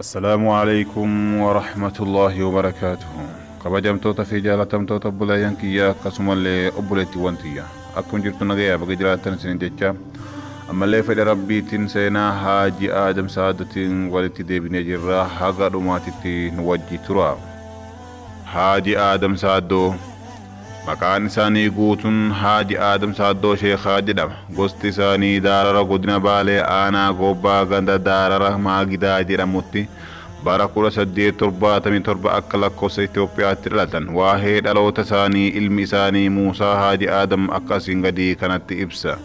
السلام عليكم ورحمة الله وبركاته. kabajamtoota fi jaalatamtoota obboleeyyan kiyyaa akkasumallee obboleettii wantiyya akkuma jirtu nagaya baga jiraattan isin jecha ammallee fedha rabbiitiin seenaa Haaji Aadam Saaddatiin walitti deebinee jirra haga dhumaatitti nu wajji tura. Haaji Aadam Saaddoo maqaan isaanii guutuun Haaji Aadam Saaddoo Sheekhaa jedhama. Gosti isaanii Daarara godina Baalee aanaa Gobbaa ganda Daarara Maagidaa jedhamutti bara 1877 akka lakkoofsa Itoophiyaatti dhalatan. Waa'ee dhaloota isaanii ilmi isaanii Muusaa Haaji Aadam akkasiin gadi kanatti ibsa.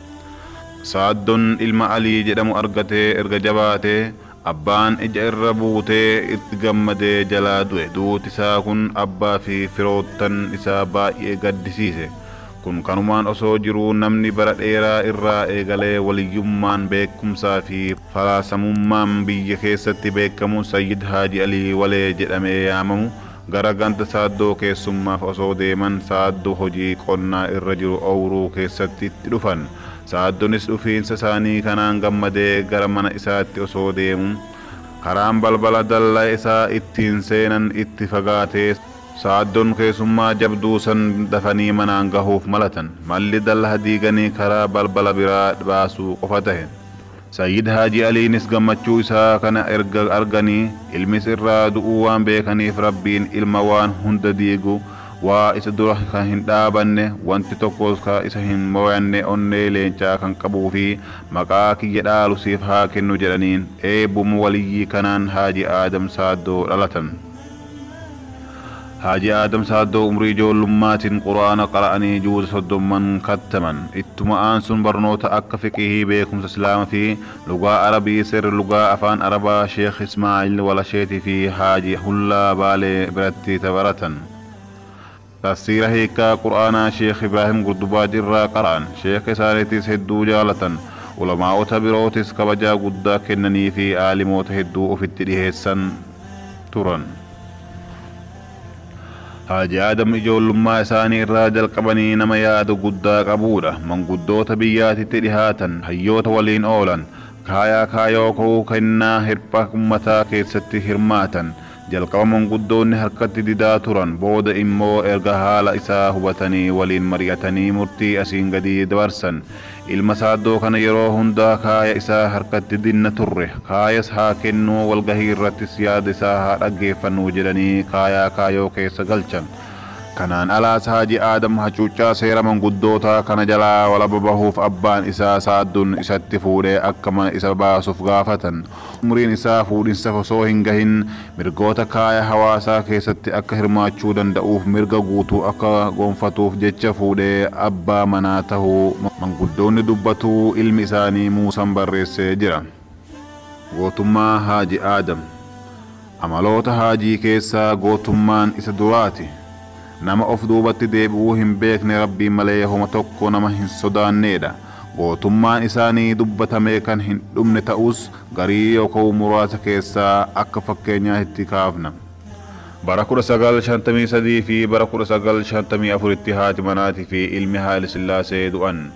Saaddoon ilma Alii jedhamu argatee erga jabaatee abbaan ija irra buutee itti gammadee jalaa du'e. Duuti isaa kun abbaa fi firoottan isaa baay'ee gaddisiise. Kun kanumaan osoo jiruu namni bara dheeraa irraa eegalee waliyyummaan beekumsaa fi falaasamummaan biyya keessatti beekamu Sayyid Haaji Alii Walee jedhamee yaamamu gara ganda Saaddoo keessummaaf osoo deeman Saaddoo hojii qonnaa irra jiru Owruu keessatti itti dhufan. Saaddoonis dhufiinsa isaanii kanaan gammadee gara mana isaatti osoo deemu karaan balbala dallaa isaa ittiin seenan itti fagaatee Saaddoon keessummaa jabduu san dafanii manaan gahuuf malatan. Malli dallaa diiganii karaa balbala biraa baasuu qofa tahe. Sayyid Haaji Aliinis gammachuu isaa kana erga arganii ilmis irraa du'uu waan beekaniif Rabbiin ilma waan hunda diigu waa isa dura kan hin dhaabanne wanti tokkos ka isa hin mo'anne onnee leencaa kan qabuu fi maqaa kiyya dhaalu siif haa kennu jedhaniin eebbuma waliyyii kanaan Haaji Aadam Saaddoo dhalatan. Haaji Aadam Saaddoo umrii ijoollummaatiin quraana qara'anii juuza 30 kattaman. Ittuma aansuun barnoota akka fiqihii, beekumsa islaamaa fi lugaa arabii sirri lugaa afaan arabaa Sheekh Ismaa'il Walasheetii fi Haaji Hullaa Baalee biratti baratan. Tafsiira hiikaa quraanaa Sheekh Ibraahim Gurdubaad irraa qara'an. Sheekh isaaniitis hedduu jaalatan. Ulamaa'ota birootis kabajaa guddaa kennanii fi aalimoota hedduu ofitti dhiheessan turan. Haaji Aadam ijoollummaa isaanii irraa jalqabanii nama yaada guddaa qabuudha. Manguddoota biyyaatitti dhihaatan, hayyoota waliin oolan, kaayoo ka'uu kennaa hirpha ummataa keessatti hirmaatan. Jalqaba manguddoonni harkatti didaa turan, booda immoo erga haala isaa hubatanii waliin mari'atanii murtii asiin gadi dabarsan. Ilma Saaddoo kana yeroo hundaa kaaya isaa harkatti dinna turre. Kaayas haa kennuu walgahii irrattis yaada isaa haa dhaggeeffannuu jedhanii kaayoo keessa galchan. Kanaan alaas Haaji Aadam hacuuccaa seera manguddootaa kana jalaa walaba bahuuf abbaan isaa Saaddoon isatti fuudhee akka mana isa baasuuf gaafatan. Umriin isaa fuudhinsa osoo hin gahin mirgoota kaaya hawaasaa keessatti akka hirmaachuu danda'uuf mirga guutuu akka gonfatuuf jecha fuudhee abbaa manaa tahuu manguddoonni dubbatuu ilmi isaanii Muusaan barreessee jira. Gootummaa Haaji Aadam. Amaloota haajii keessaa gootummaan isa duraati. Nama of duubatti deebi'uu hin beekne Rabbiin malee homa tokko nama hin sodaanneedha. Gootummaan isaanii dubbatamee kan hin dhumne ta'us garii yookaan muraasa keessaa akka fakkeenyaatti kaafna. Bara 1953 fi bara 1954tti haati manaatii fi ilmi Haayile Sillaasee du'an.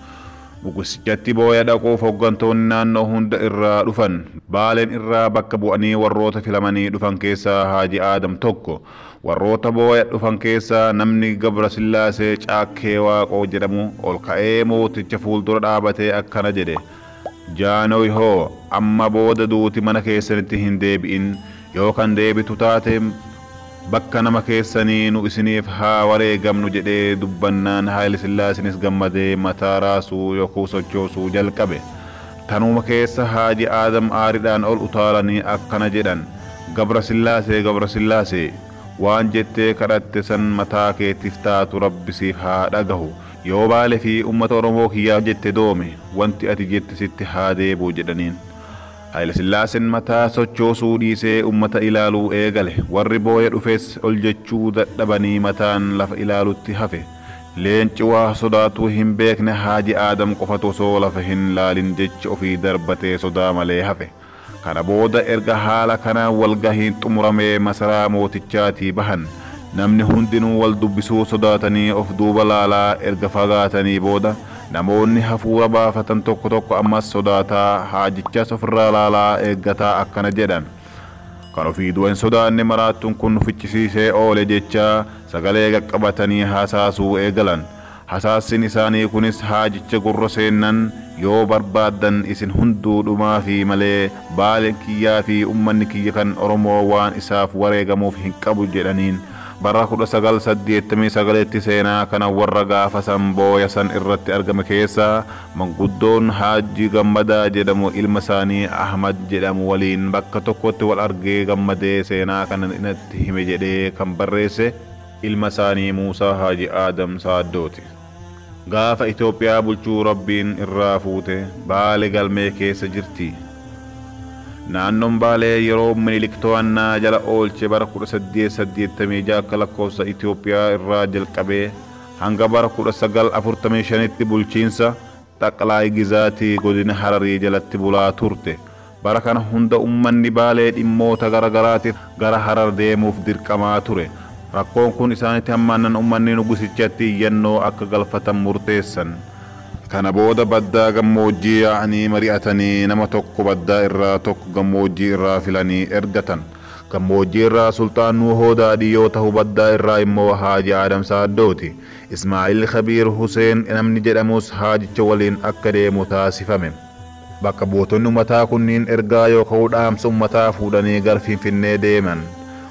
Bugusichatti booya dhaquuf hooggantoonni naannoo hunda irraa dhufan. Baaleen irraa bakka bu'anii warroota filamanii dhufan keessaa Haaji Aadam tokko. Warroota booya dhufan keessaa namni Gabra Sillaasee Caakkee Waaqoo jedhamu ol ka'ee mooticha fuuldura dhaabatee akkana jedhe. Jaanoy hoo amma booda duuti mana keessanitti hin deebi'in yookaan deebitu taate bakka nama keessanii nu isiniif haa wareegamnu jedhee dubbannaan Haayile Sillaaseenis gammadee mataa raasuu yookaan sochoosuu jalqabe. Tanuma keessa Haaji Aadam aariidhaan ol utaalanii akkana jedhan. Gabra Sillaasee waan jettee kadhatte san mataa keetiif taatu Rabbi siif haa dhagahu. Yoo Baalee fi uummata Oromoo kiyyaaf jette doome wanti ati jette sitti haa deebi'u jedhaniin. Haayile Sillaaseen mataa sochoosuu dhiisee uummata ilaaluu eegale. Warri booya dhufes ol jechuu dadhabanii mataan lafa ilaalutti hafe. Leenci waa sodaatuu hin beekne Haaji Aadam qofatu osoo lafa hin laalin jecha ofii darbatee sodaa malee hafe. Kana booda erga haala kanaan walgahiin xumuramee masaraa mootichaatii bahan. Namni hundinuu wal dubbisuu sodaatanii of duuba laalaa erga fagaatanii booda namoonni hafuura baafatan tokko ammas sodaataa haajichas ofirraa laalaa eeggataa akkana jedhan. kan ofii du'a hin sodaanne maraattuun kun fichisiisee oole jecha sagalee qaqqabatanii hasaasuu eegalan. Hasaasin isaanii kunis haajicha gurra seennan yoo barbaadan isin hunduu dhumaa fi malee baaleen kiyyaa fi ummanni kiyya kan Oromoo waan isaaf wareegamuuf hin qabu jedhaniin. Bara 1989tti seenaa kana warra gaafa san booya san irratti argame keessaa manguddoon Haajji Gammadaa jedhamu ilma isaanii Ahmad jedhamu waliin bakka tokkotti wal argee gammadee seenaa kana inatti hime jedhee kan barreesse ilma isaanii Muusaa Haaji Aadam Saaddooti. Gaafa Itoophiyaa bulchuu Rabbiin irraa fuute Baalee galmee keessa jirti. Naannoon Baalee yeroo Minilik to'annaa jala oolche bara 1886 akka lakkoofsa Itoophiyaa irraa jalqabee hanga bara 1945tti bulchiinsa Xaqlaay Gizaatii godina Hararii jalatti bulaa turte. Bara kana hunda ummanni Baalee dhimmoota garagaraatiif gara Harar deemuuf dirqamaa ture. Rakkoon kun isaanitti hammaannan ummanni nugusichatti iyyannoo akka galfatan murteessan. Kana booda baddaa gammoojjii yaa'anii mari'atanii nama tokko baddaa irraa tokko gammoojjii irraa filanii ergatan. Gammoojjii irraa Sultaan Nuhoo Daadhii yoo ta'u baddaa irraa immoo Haaji Aadam Saaddooti. Ismaa'il Khabiir Huseen namni jedhamus haajicha waliin akka deemu taasifame. Bakka buutonni ummataa kunniin ergaa yookaan dhaamsa ummataa fuudhanii gara Finfinnee deeman.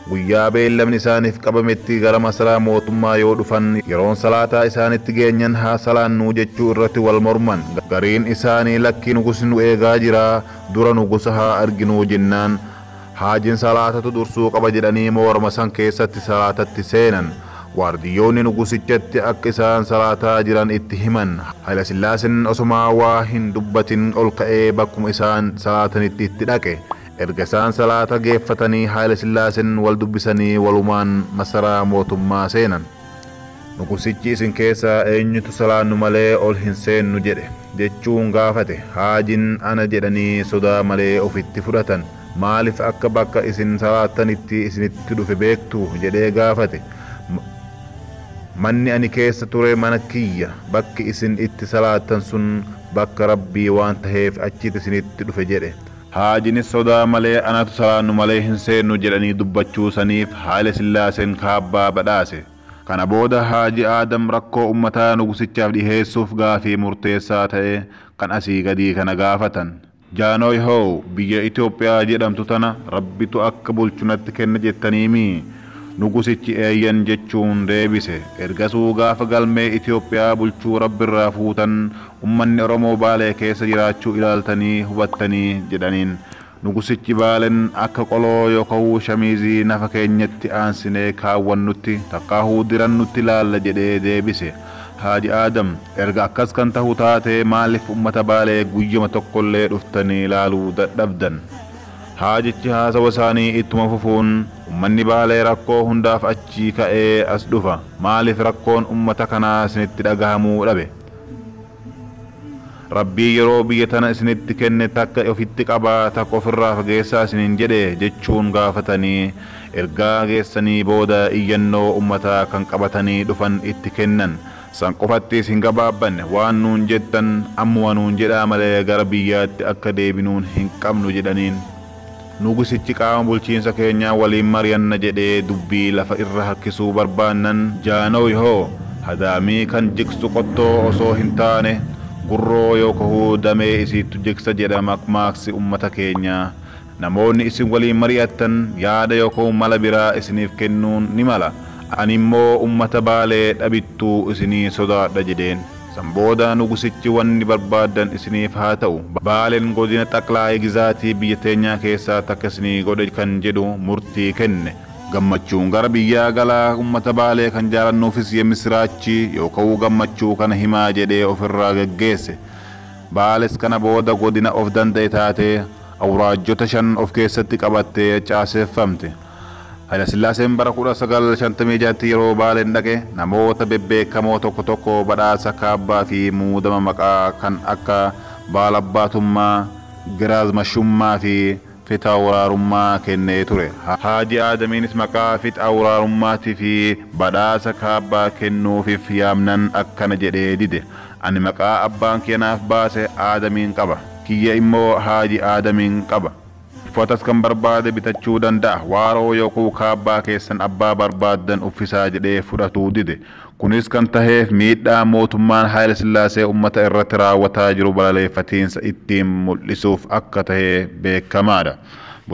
Guyyaa beellamni isaaniif qabametti gara masaraa mootummaa yoo dhufan yeroon salaataa isaanitti geenyan haa salaannuu jechuu irratti wal morman. Gariin isaanii lakki nugusi nu eegaa jira dura nugusa haa arginuu jennaan haajiin salaatatu dursuu qaba jedhanii morma san keessatti salaatatti seenan. Waardiyyoonni nugusichatti akka isaan salaataa jiran itti himan. Haayila Sillaaseen osomaa waa hin dubbatin ol ka'ee bakkuma isaan salaatanitti itti dhaqe. Erga isaan salaata geeffatanii Haayila Sillaaseen wal dubbisanii walumaan masaraa mootummaa seenan. Nugusichi isin keessaa eenyutu salaannu malee ol hin seennu jedhe jechuun gaafate. Haajiin ana jedhanii sodaa malee ofitti fudhatan. Maaliif akka bakka isin salaatanitti isinitti dhufe beektu jedhee gaafate. Manni ani keessa ture mana kiyya bakki isin itti salaatan sun bakka Rabbii waan taheef achitti isinitti dhufe jedhe. Haajinis sodaa malee anatu salaannu malee hin seennu jedhanii dubbachuu saniif Haayila Sillaaseen kaabbaa badhaase. Kana booda Haaji Aadam rakkoo ummataa nugusichaaf dhiheessuuf gaafii murteessaa ta'e kan asii gadii kana gaafatan. Jaanooy hoo biyya Itoophiyaa jedhamtu tana Rabbitu akka bulchunatti kenna jettaniimi. Nugusichi eeyyan jechuun deebise. Ergasuu gaafa galmee Itoophiyaa bulchuu Rabbirraa fuutan ummanni Oromoo Baalee keessa jiraachuu ilaaltanii hubattanii jedhaniin. Nugusichi Baaleen akka qoloo yookaan shamiizii nafa keenyatti aansinee kaawwannutti takkaahuu dirannutti laalla jedhee deebise. Haaji Aadam erga akkas kan ta'u taate maaliif ummata Baalee guyyama tokkollee dhuftanii ilaaluu dadhabdan? Haajichi haasawa isaanii ittuma fufuun ummanni Baalee rakkoo hundaaf achii ka'ee as dhufa. Maaliif rakkoon ummata kanaa isinitti dhagahamuu dhabe? Rabbii yeroo biyya tana isinitti kenne takka ofitti qabaa takka ofirraa fageessaa isiniin jedhe jechuun gaafatanii ergaa geessanii booda iyyannoo ummataa kan qabatanii dhufan itti kennan. San qofattis hin gabaabbanne waan nuun jettan ammuma nuun jedhaa malee gara biyyaatti akka deebinuun hin qabnu jedhaniin. Nugusichi qaama bulchiinsa keenyaa waliin mari'anna jedhee dubbii lafa irra harkisuu barbaannan Jaanooy hoo hadaamii kan jigsu qottoo osoo hin taane gurroo yookaan damee isiittu jigsa jedha maqmaaksi ummata keenyaa. Namoonni isin waliin mari'attan yaada yookaan mala biraa isiniif kennuun ni mala. Ani immoo ummata Baalee dhabittuu isinii sodaadha jedheen. San booda nugusichi wanni barbaadan isiniif haa ta'u. Baaleen godina Xaqlaay Gizaatii biyya teenyaa keessaa takka isinii godhe kan jedhu murtii kenne. Gammachuun gara biyyaa galaa ummata Baalee kan jaalannuufis misiraachi yookaan gammachuu kana himaa jedhee ofirraa geggeesse. Baales kana booda godina of danda'e taatee awraajjota 5 of keessatti qabattee caaseeffamte. Haayila Sillaaseen bara 1956tti yeroo Baaleen dhaqe namoota bebbeekamoo tokko badhaasa kaabbaa fi muudama maqaa kan akka baalabbaatummaa, giraazmashummaa fi fixa waraarummaa kennee ture. Haaji Aadamiinis maqaa fixa waraarummaatii fi badhaasa kaabbaa kennuufiif yaamnan akkana jedhee dide. Ani maqaa abbaan keenaaf baase Aadamiin qaba. Kiyya immoo Haaji Aadamiin qaba. uffatas kan barbaade bitachuu danda'a. Waaroo yookiin kaabbaa keessan abbaa barbaadan uffisaa jedhee fudhatuu dide. Kunis kan taheef miidhaa mootummaan Haayile Sillaasee ummata irratti raawwataa jiru balaleeffatiinsa ittiin mul'isuuf akka tahee beekamaadha.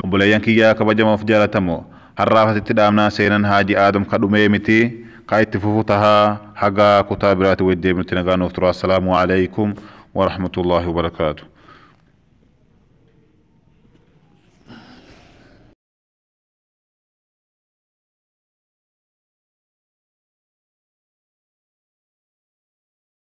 Obboleeyyan kiyyaa kabajamoof jaalatamoo har'aaf asitti dhaamnaa seenan Haaji Aadam kadhumee miti ka itti fufu tahaa hagaa kutaa biraatti wajjin nuti nagaa nuuf tura. Assalaamu alaykum wa rahmatullahi wa barakaatuh.